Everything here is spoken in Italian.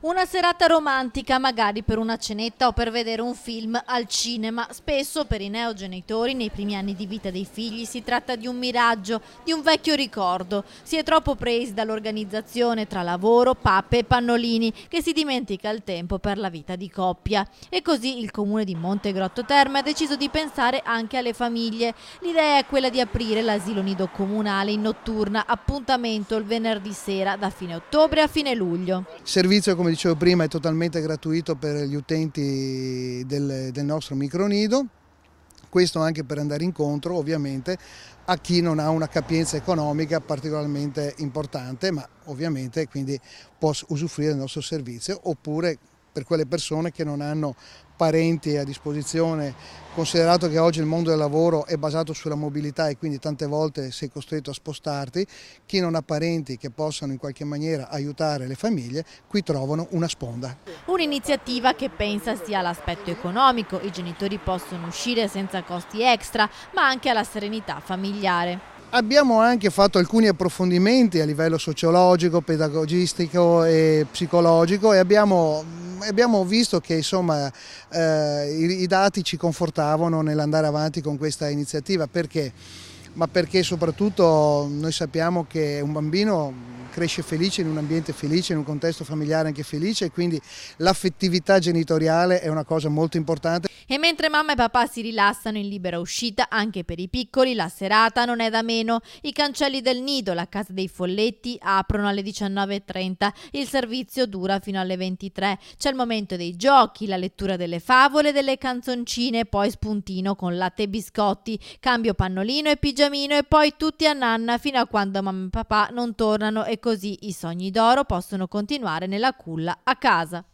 Una serata romantica, magari per una cenetta o per vedere un film al cinema. Spesso per i neogenitori nei primi anni di vita dei figli si tratta di un miraggio, di un vecchio ricordo. Si è troppo presi dall'organizzazione tra lavoro, pappe e pannolini che si dimentica il tempo per la vita di coppia. E così il comune di Montegrotto Terme ha deciso di pensare anche alle famiglie. L'idea è quella di aprire l'asilo nido comunale in notturna, appuntamento il venerdì sera da fine ottobre a fine luglio. Il servizio, come dicevo prima, è totalmente gratuito per gli utenti del nostro micronido, questo anche per andare incontro ovviamente a chi non ha una capienza economica particolarmente importante, ma ovviamente quindi può usufruire del nostro servizio, oppure per quelle persone che non hanno parenti a disposizione, considerato che oggi il mondo del lavoro è basato sulla mobilità e quindi tante volte sei costretto a spostarti, chi non ha parenti che possano in qualche maniera aiutare le famiglie, qui trovano una sponda. Un'iniziativa che pensa sia all'aspetto economico, i genitori possono uscire senza costi extra, ma anche alla serenità familiare. Abbiamo anche fatto alcuni approfondimenti a livello sociologico, pedagogistico e psicologico e abbiamo visto che insomma, i dati ci confortavano nell'andare avanti con questa iniziativa. Perché? Ma perché soprattutto noi sappiamo che un bambino cresce felice in un ambiente felice, in un contesto familiare anche felice, e quindi l'affettività genitoriale è una cosa molto importante. E mentre mamma e papà si rilassano in libera uscita, anche per i piccoli la serata non è da meno. I cancelli del nido, la casa dei folletti, aprono alle 19:30, il servizio dura fino alle 23. C'è il momento dei giochi, la lettura delle favole, delle canzoncine, poi spuntino con latte e biscotti, cambio pannolino e pigiamino e poi tutti a nanna fino a quando mamma e papà non tornano, e così i sogni d'oro possono continuare nella culla a casa.